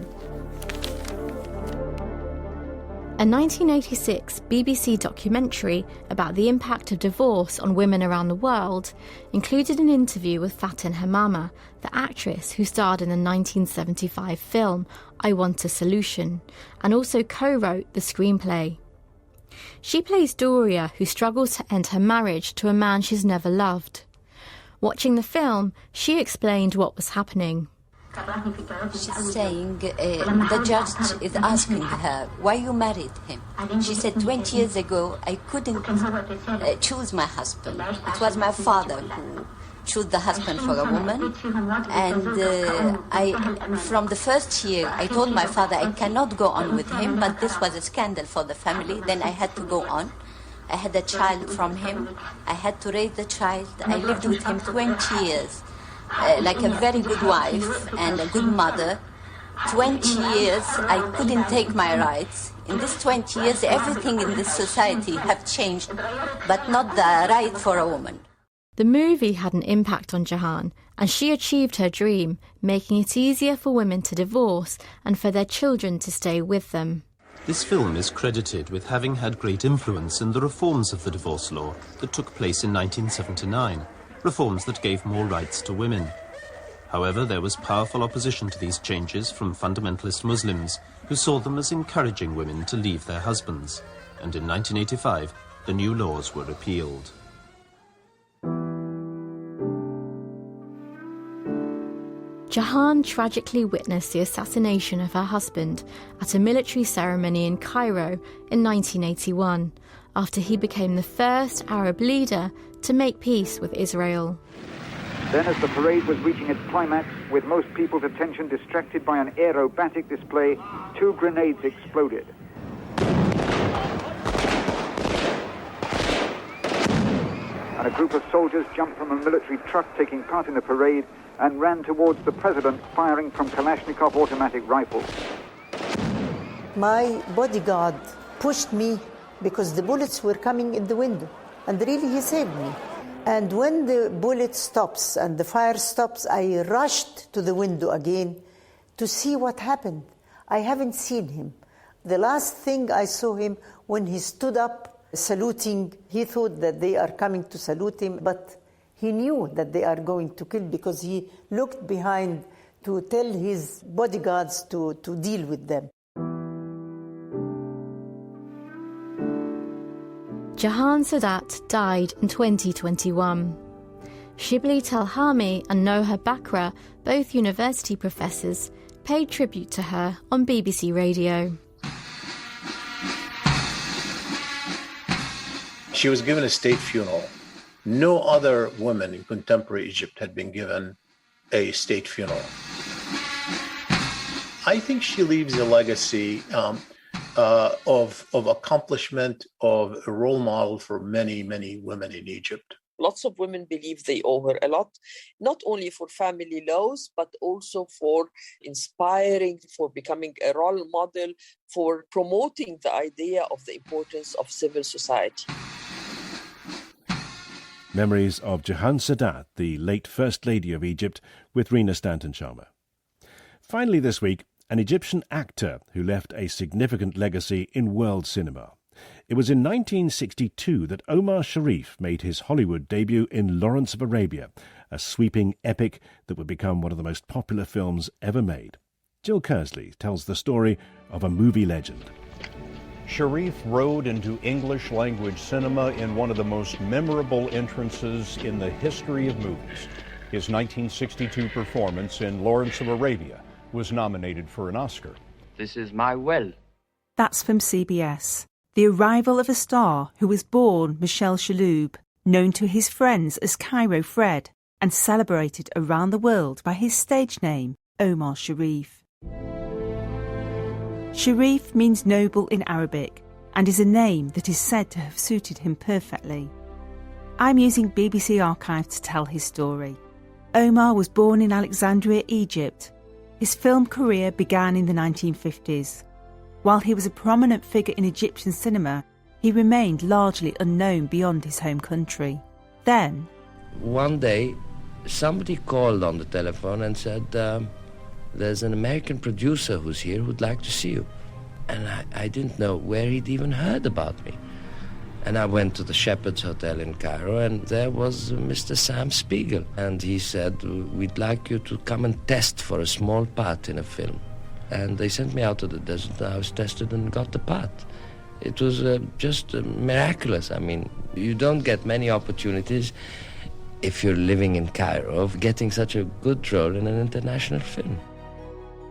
A 1986 BBC documentary about the impact of divorce on women around the world included an interview with Fatin Hamama, the actress who starred in the 1975 film I Want a Solution, and also co-wrote the screenplay. She plays Doria, who struggles to end her marriage to a man she's never loved. Watching the film, she explained what was happening. She's saying the judge is asking her, why you married him? She said, 20 years ago, I couldn't choose my husband. It was my father who chose the husband for a woman. And from the first year, I told my father I cannot go on with him, but this was a scandal for the family. Then I had to go on. I had a child from him. I had to raise the child. I lived with him 20 years. Like a very good wife and a good mother. 20 years, I couldn't take my rights. In these 20 years, everything in this society have changed, but not the right for a woman. The movie had an impact on Jahan, and she achieved her dream, making it easier for women to divorce and for their children to stay with them. This film is credited with having had great influence in the reforms of the divorce law that took place in 1979, reforms that gave more rights to women. However, there was powerful opposition to these changes from fundamentalist Muslims, who saw them as encouraging women to leave their husbands. And in 1985, the new laws were repealed. Jahan tragically witnessed the assassination of her husband at a military ceremony in Cairo in 1981, after he became the first Arab leader to make peace with Israel. Then, as the parade was reaching its climax, with most people's attention distracted by an aerobatic display, 2 grenades exploded. And a group of soldiers jumped from a military truck taking part in the parade and ran towards the president, firing from Kalashnikov automatic rifles. My bodyguard pushed me because the bullets were coming in the window, and really he saved me. And when the bullet stops and the fire stops, I rushed to the window again to see what happened. I haven't seen him. The last thing I saw him when he stood up saluting, he thought that they are coming to salute him, but he knew that they are going to kill because he looked behind to tell his bodyguards to deal with them. Jahan Sadat died in 2021. Shibli Telhami and Noha Bakra, both university professors, paid tribute to her on BBC Radio. She was given a state funeral. No other woman in contemporary Egypt had been given a state funeral. I think she leaves a legacy of accomplishment, of a role model for many, many women in Egypt. Lots of women believe they owe her a lot, not only for family laws, but also for inspiring, for becoming a role model, for promoting the idea of the importance of civil society. Memories of Jahan Sadat, the late First Lady of Egypt, with Rina Stanton-Sharma. Finally this week, an Egyptian actor who left a significant legacy in world cinema. It was in 1962 that Omar Sharif made his Hollywood debut in Lawrence of Arabia, a sweeping epic that would become one of the most popular films ever made. Jill Kersley tells the story of a movie legend. Sharif rode into English-language cinema in one of the most memorable entrances in the history of movies. His 1962 performance in Lawrence of Arabia was nominated for an Oscar. This is my well. That's from CBS. The arrival of a star who was born Michel Chaloub, known to his friends as Cairo Fred, and celebrated around the world by his stage name, Omar Sharif. Sharif means noble in Arabic and is a name that is said to have suited him perfectly. I'm using BBC Archive to tell his story. Omar was born in Alexandria, Egypt. His film career began in the 1950s. While he was a prominent figure in Egyptian cinema, he remained largely unknown beyond his home country. Then, one day, somebody called on the telephone and said, there's an American producer who's here who'd like to see you. And I didn't know where he'd even heard about me. And I went to the Shepherd's Hotel in Cairo, and there was Mr. Sam Spiegel. And he said, we'd like you to come and test for a small part in a film. And they sent me out to the desert. I was tested and got the part. It was just miraculous. I mean, you don't get many opportunities if you're living in Cairo of getting such a good role in an international film.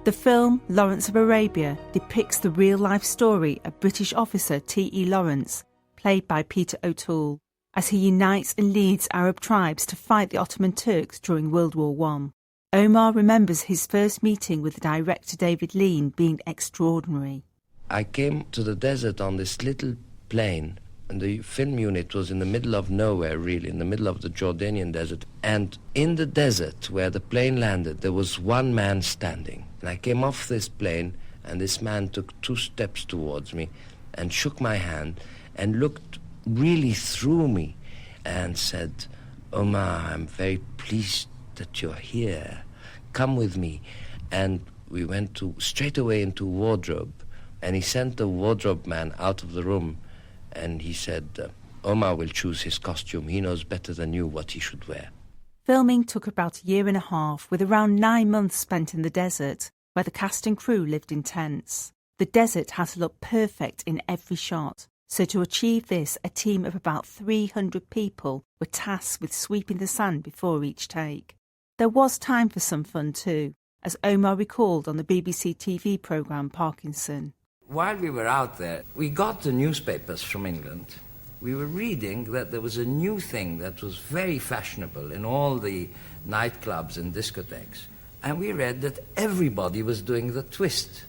The film Lawrence of Arabia depicts the real-life story of British officer T.E. Lawrence, played by Peter O'Toole, as he unites and leads Arab tribes to fight the Ottoman Turks during World War I. Omar remembers his first meeting with the director David Lean being extraordinary. I came to the desert on this little plane And the film unit was in the middle of nowhere, really, in the middle of the Jordanian desert. And in the desert where the plane landed, there was one man standing. And I came off this plane, and this man took 2 steps towards me and shook my hand and looked really through me and said, "Omar, I'm very pleased that you're here. Come with me." And we went straight away into wardrobe. And he sent the wardrobe man out of the room. And he said, "Omar will choose his costume. He knows better than you what he should wear." Filming took about a year and a half, with around 9 months spent in the desert, where the cast and crew lived in tents. The desert had to look perfect in every shot, so to achieve this, a team of about 300 people were tasked with sweeping the sand before each take. There was time for some fun too, as Omar recalled on the BBC TV programme Parkinson. While we were out there, we got the newspapers from England. We were reading that there was a new thing that was very fashionable in all the nightclubs and discotheques. And we read that everybody was doing the twist.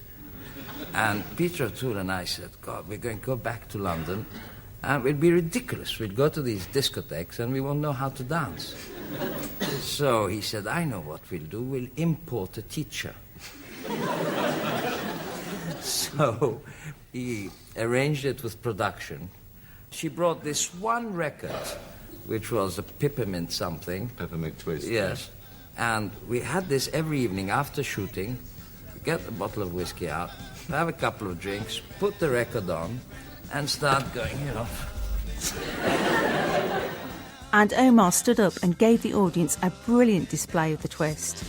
And Peter O'Toole and I said, "God, we're going to go back to London, and it'd be ridiculous. We'd go to these discotheques and we won't know how to dance." So he said, "I know what we'll do. We'll import a teacher." So he arranged it with production. She brought this one record, which was a peppermint something. Peppermint twist. Yes. And we had this every evening after shooting. We get a bottle of whiskey out, have a couple of drinks, put the record on, and start going, And Omar stood up and gave the audience a brilliant display of the twist.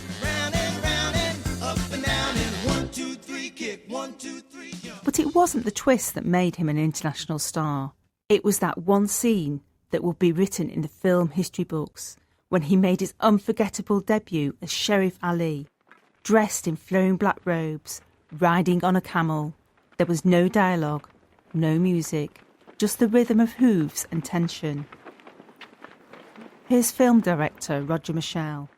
But it wasn't the twist that made him an international star. It was that one scene that would be written in the film history books, when he made his unforgettable debut as Sheriff Ali, dressed in flowing black robes, riding on a camel. There was no dialogue, no music, just the rhythm of hooves and tension. Here's film director Roger Michelle.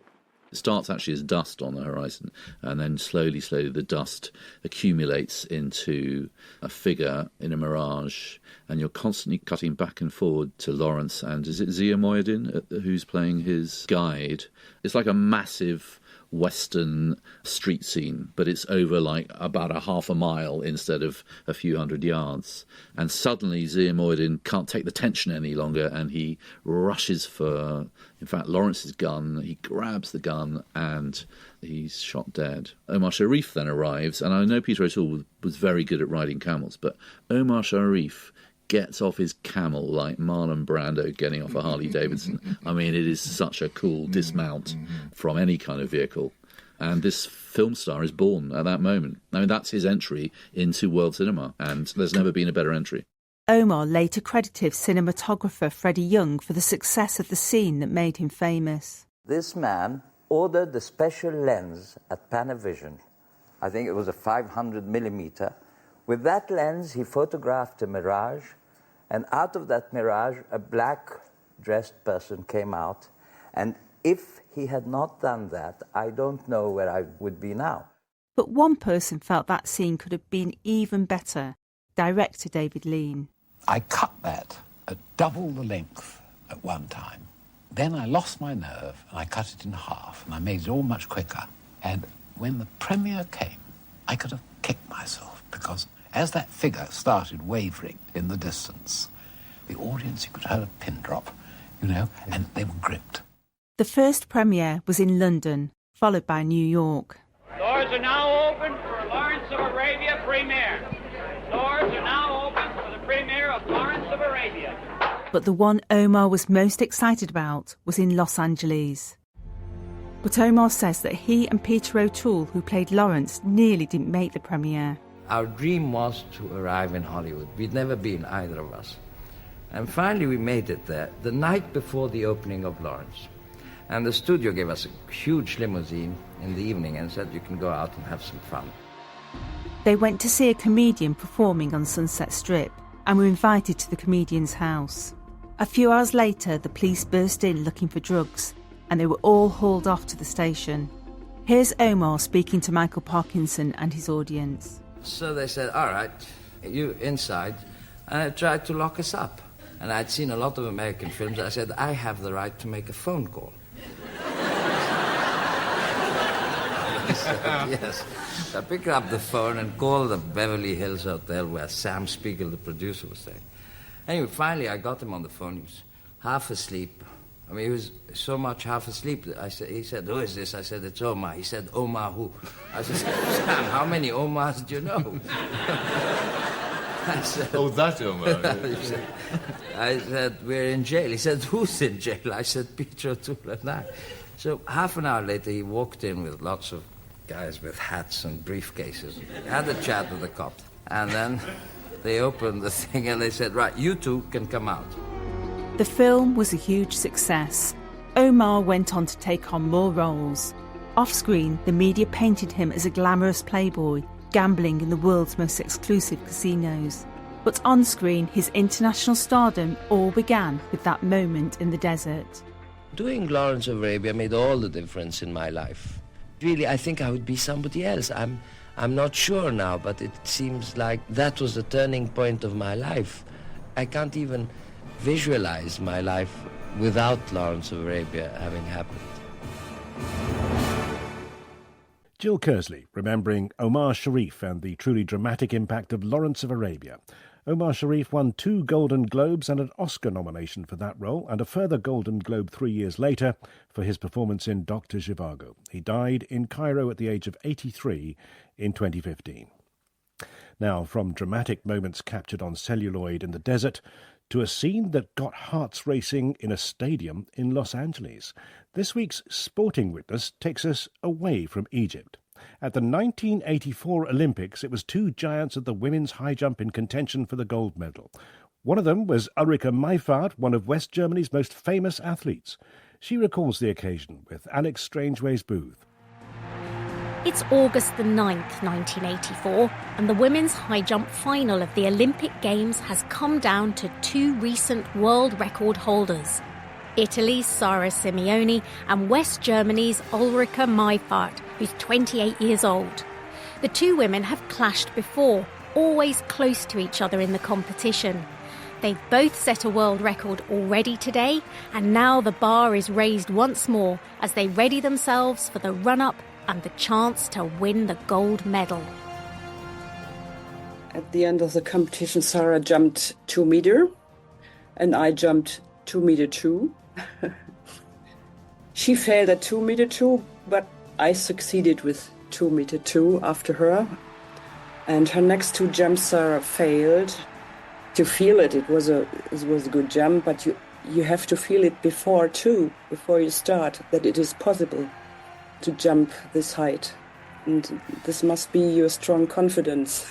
It starts actually as dust on the horizon, and then slowly the dust accumulates into a figure in a mirage, and you're constantly cutting back and forward to Lawrence, and is it Zia Moyedin who's playing his guide? It's like a massive Western street scene, but it's over like about a half a mile instead of a few hundred yards. And suddenly Zia Moyedin can't take the tension any longer, and he rushes for, in fact, Lawrence's gun. He grabs the gun and he's shot dead. Omar Sharif then arrives, and I know Peter O'Toole was very good at riding camels, but Omar Sharif gets off his camel like Marlon Brando getting off a Harley Davidson. I mean, it is such a cool dismount from any kind of vehicle. And this film star is born at that moment. I mean, that's his entry into world cinema, and there's never been a better entry. Omar later credited cinematographer Freddie Young for the success of the scene that made him famous. This man ordered the special lens at Panavision. I think it was a 500 millimeter. With that lens, he photographed a mirage, and out of that mirage, a black-dressed person came out. And if he had not done that, I don't know where I would be now. But one person felt that scene could have been even better, director David Lean. I cut that at double the length at one time. Then I lost my nerve, and I cut it in half, and I made it all much quicker. And when the premiere came, I could have kicked myself, because as that figure started wavering in the distance, the audience, you could hear a pin drop, and they were gripped. The first premiere was in London, followed by New York. Doors are now open for Lawrence of Arabia premiere. Doors are now open for the premiere of Lawrence of Arabia. But the one Omar was most excited about was in Los Angeles. But Omar says that he and Peter O'Toole, who played Lawrence, nearly didn't make the premiere. Our dream was to arrive in Hollywood. We'd never been, either of us. And finally we made it there, the night before the opening of Lawrence. And the studio gave us a huge limousine in the evening and said, you can go out and have some fun. They went to see a comedian performing on Sunset Strip and were invited to the comedian's house. A few hours later, the police burst in looking for drugs, and they were all hauled off to the station. Here's Omar speaking to Michael Parkinson and his audience. So they said, all right, you inside, and they tried to lock us up. And I'd seen a lot of American films. I said, I have the right to make a phone call. Said, yes. So I picked up the phone and called the Beverly Hills Hotel where Sam Spiegel, the producer, was staying. Anyway, finally I got him on the phone. He was half asleep. I mean, he was so much half asleep. He said, who is this? I said, it's Omar. He said, Omar who? I said, Sam, how many Omars do you know? I said, oh, that Omar. I said, we're in jail. He said, who's in jail? I said, Peter O'Toole and I. So half an hour later, he walked in with lots of guys with hats and briefcases. He had a chat with the cops. And then they opened the thing and they said, right, you two can come out. The film was a huge success. Omar went on to take on more roles. Off-screen, the media painted him as a glamorous playboy, gambling in the world's most exclusive casinos. But on-screen, his international stardom all began with that moment in the desert. Doing Lawrence of Arabia made all the difference in my life. Really, I think I would be somebody else. I'm not sure now, but it seems like that was the turning point of my life. I can't even visualize my life without Lawrence of Arabia having happened. Jill Kersley, remembering Omar Sharif and the truly dramatic impact of Lawrence of Arabia. Omar Sharif won 2 Golden Globes and an Oscar nomination for that role, and a further Golden Globe 3 years later for his performance in Dr. Zhivago. He died in Cairo at the age of 83 in 2015. Now, from dramatic moments captured on celluloid in the desert to a scene that got hearts racing in a stadium in Los Angeles, this week's Sporting Witness takes us away from Egypt. At the 1984 Olympics, it was 2 giants of the women's high jump in contention for the gold medal. One of them was Ulrike Meifert, one of West Germany's most famous athletes. She recalls the occasion with Alex Strangeways Booth. It's August the 9th, 1984, and the women's high jump final of the Olympic Games has come down to 2 recent world record holders. Italy's Sara Simeoni and West Germany's Ulrike Meifert, who's 28 years old. The 2 women have clashed before, always close to each other in the competition. They've both set a world record already today, and now the bar is raised once more as they ready themselves for the run-up and the chance to win the gold medal. At the end of the competition, Sarah jumped 2 meter, and I jumped 2 meter 2. She failed at 2 meter 2, but I succeeded with 2 meter 2 after her. And her next 2 jumps, Sarah failed. To feel it, it was a good jump, but you have to feel it before you start, that it is possible to jump this height. And this must be your strong confidence.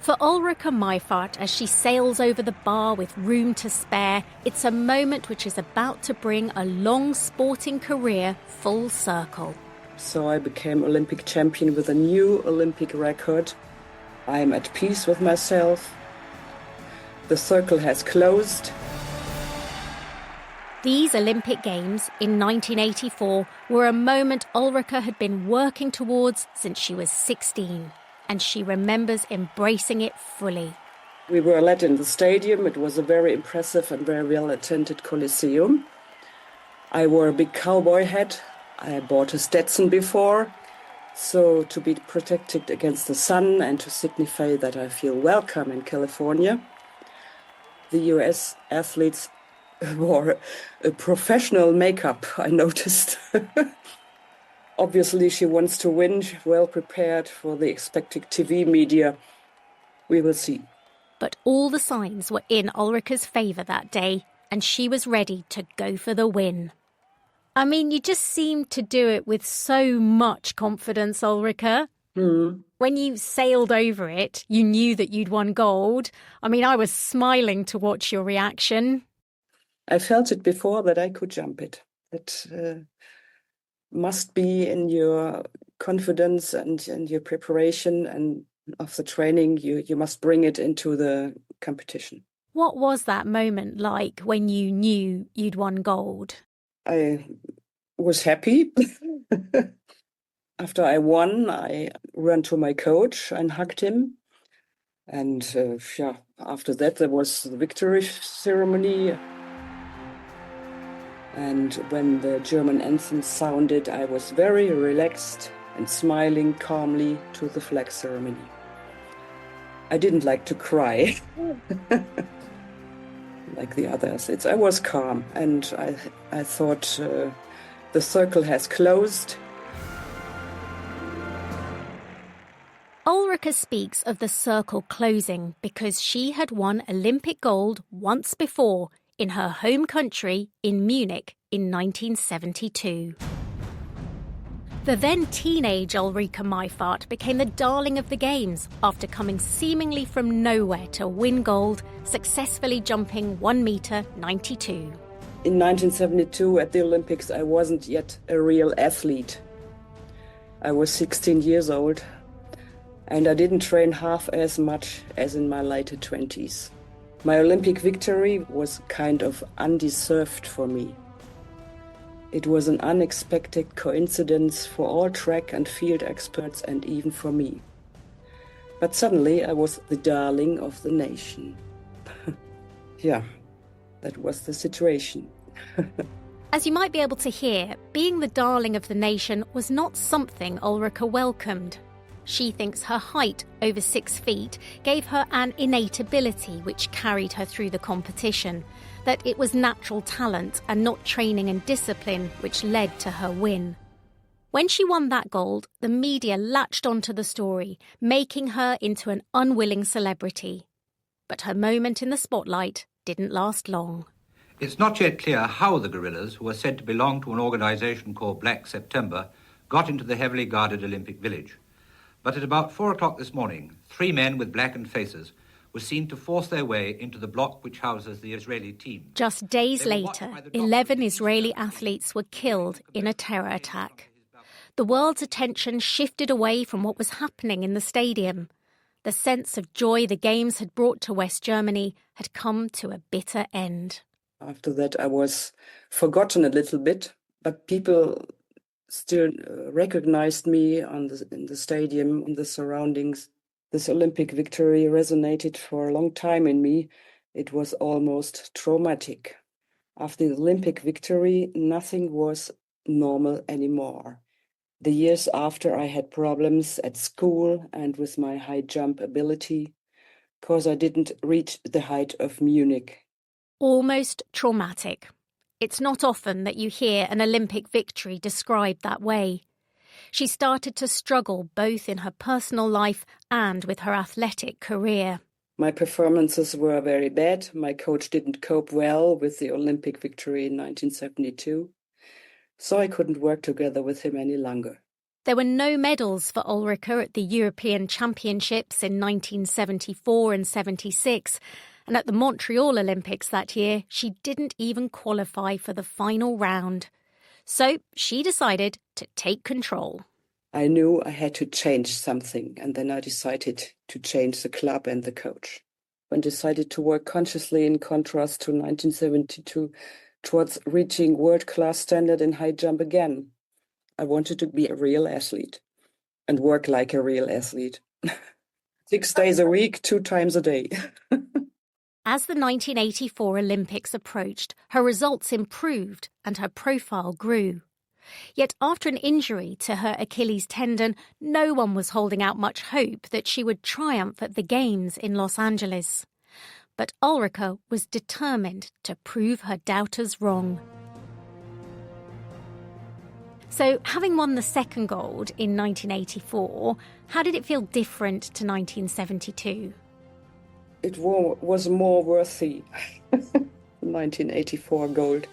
For Ulrike Meifert, as she sails over the bar with room to spare, it's a moment which is about to bring a long sporting career full circle. So I became Olympic champion with a new Olympic record. I am at peace with myself. The circle has closed. These Olympic Games in 1984 were a moment Ulrike had been working towards since she was 16, and she remembers embracing it fully. We were led in the stadium. It was a very impressive and very well-attended Coliseum. I wore a big cowboy hat. I bought a Stetson before, so to be protected against the sun and to signify that I feel welcome in California. The US athletes wore a professional makeup, I noticed. Obviously, she wants to win, well prepared for the expected TV media. We will see. But all the signs were in Ulrike's favour that day, and she was ready to go for the win. I mean, you just seemed to do it with so much confidence, Ulrike. When you sailed over it, you knew that you'd won gold. I mean, I was smiling to watch your reaction. I felt it before that I could jump it. That must be in your confidence and your preparation and of the training. You must bring it into the competition. What was that moment like when you knew you'd won gold? I was happy. After I won, I ran to my coach and hugged him. And after that there was the victory ceremony. And when the German anthem sounded, I was very relaxed and smiling calmly to the flag ceremony. I didn't like to cry like the others. I was calm, and I thought the circle has closed. Ulrika speaks of the circle closing because she had won Olympic gold once before in her home country in Munich in 1972. The then teenage Ulrika Meifert became the darling of the Games after coming seemingly from nowhere to win gold, successfully jumping 1 meter 92. In 1972 at the Olympics, I wasn't yet a real athlete. I was 16 years old, and I didn't train half as much as in my later 20s. My Olympic victory was kind of undeserved for me. It was an unexpected coincidence for all track and field experts and even for me. But suddenly I was the darling of the nation. Yeah, that was the situation. As you might be able to hear, being the darling of the nation was not something Ulrika welcomed. She thinks her height, over 6 feet, gave her an innate ability which carried her through the competition, that it was natural talent and not training and discipline which led to her win. When she won that gold, the media latched onto the story, making her into an unwilling celebrity. But her moment in the spotlight didn't last long. It's not yet clear how the guerrillas, who are said to belong to an organisation called Black September, got into the heavily guarded Olympic Village. But at about 4 o'clock this morning, 3 men with blackened faces were seen to force their way into the block which houses the Israeli team. Just days later, 11 Israeli athletes were killed in a terror attack. The world's attention shifted away from what was happening in the stadium. The sense of joy the Games had brought to West Germany had come to a bitter end. After that, I was forgotten a little bit, but people still recognized me in the stadium, in the surroundings. This Olympic victory resonated for a long time in me. It was almost traumatic. After the Olympic victory, nothing was normal anymore. The years after, I had problems at school and with my high jump ability, because I didn't reach the height of Munich. Almost traumatic. It's not often that you hear an Olympic victory described that way. She started to struggle both in her personal life and with her athletic career. My performances were very bad. My coach didn't cope well with the Olympic victory in 1972, so I couldn't work together with him any longer. There were no medals for Ulrika at the European Championships in 1974 and 76, and at the Montreal Olympics that year, she didn't even qualify for the final round. So she decided to take control. I knew I had to change something, and then I decided to change the club and the coach. I decided to work consciously in contrast to 1972 towards reaching world-class standard in high jump again. I wanted to be a real athlete and work like a real athlete. 6 days a week, 2 times a day. As the 1984 Olympics approached, her results improved and her profile grew. Yet after an injury to her Achilles tendon, no one was holding out much hope that she would triumph at the Games in Los Angeles. But Ulrika was determined to prove her doubters wrong. So, having won the second gold in 1984, how did it feel different to 1972? It was more worthy, 1984 gold,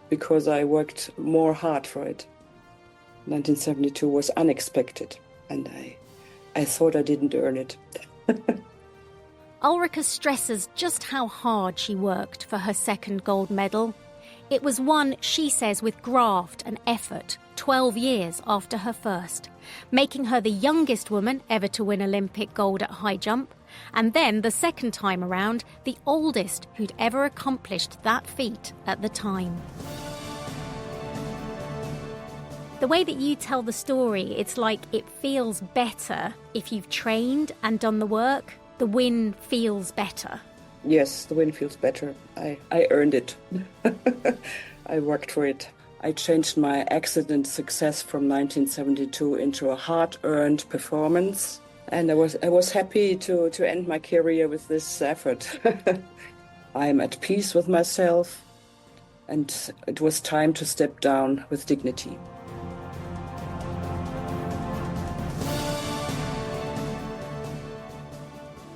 because I worked more hard for it. 1972 was unexpected, and I thought I didn't earn it. Ulrika stresses just how hard she worked for her second gold medal. It was won, she says, with graft and effort, 12 years after her first, making her the youngest woman ever to win Olympic gold at high jump, and then the second time around, the oldest who'd ever accomplished that feat at the time. The way that you tell the story, it's like it feels better if you've trained and done the work. the win feels better? Yes, the win feels better. I earned it. I worked for it. I changed my accident success from 1972 into a hard-earned performance. And I was happy to end my career with this effort. I'm at peace with myself, and it was time to step down with dignity.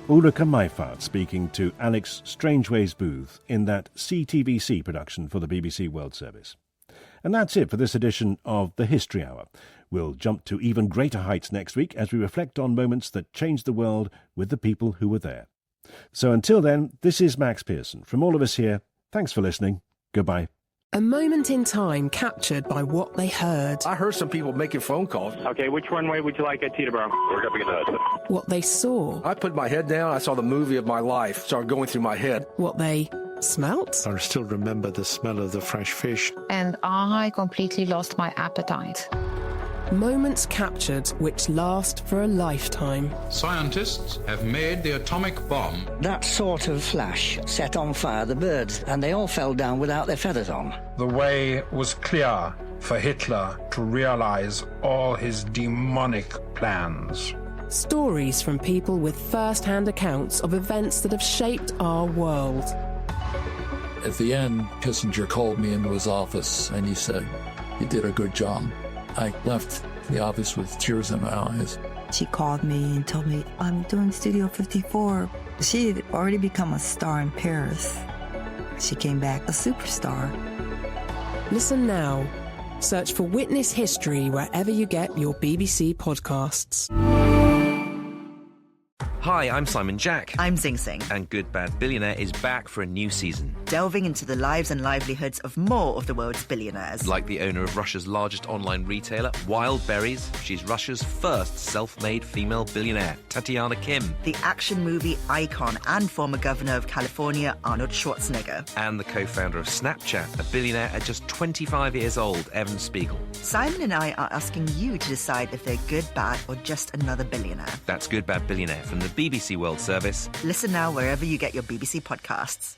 Ulrika Meifert speaking to Alex Strangeways Booth in that CTBC production for the BBC World Service. And that's it for this edition of The History Hour. We'll jump to even greater heights next week as we reflect on moments that changed the world with the people who were there. So until then, this is Max Pearson. From all of us here, thanks for listening. Goodbye. A moment in time captured by what they heard. I heard some people making phone calls. Okay, which runway would you like at Teterboro? We're going to begin the What they saw. I put my head down. I saw the movie of my life start going through my head. What they smelt. I still remember the smell of the fresh fish. And I completely lost my appetite. Moments captured which last for a lifetime. Scientists have made the atomic bomb. That sort of flash set on fire the birds, and they all fell down without their feathers on. The way was clear for Hitler to realize all his demonic plans. Stories from people with first-hand accounts of events that have shaped our world. At the end, Kissinger called me into his office and he said, "You did a good job." I left the office with tears in my eyes. She called me and told me, "I'm doing Studio 54. She had already become a star in Paris. She came back a superstar. Listen now. Search for Witness History wherever you get your BBC podcasts. Hi, I'm Simon Jack. I'm Zing Sing. And Good Bad Billionaire is back for a new season. Delving into the lives and livelihoods of more of the world's billionaires. Like the owner of Russia's largest online retailer, Wild Berries. She's Russia's first self-made female billionaire, Tatiana Kim. The action movie icon and former governor of California, Arnold Schwarzenegger. And the co-founder of Snapchat, a billionaire at just 25 years old, Evan Spiegel. Simon and I are asking you to decide if they're good, bad, or just another billionaire. That's Good Bad Billionaire from the BBC World Service. Listen now wherever you get your BBC podcasts.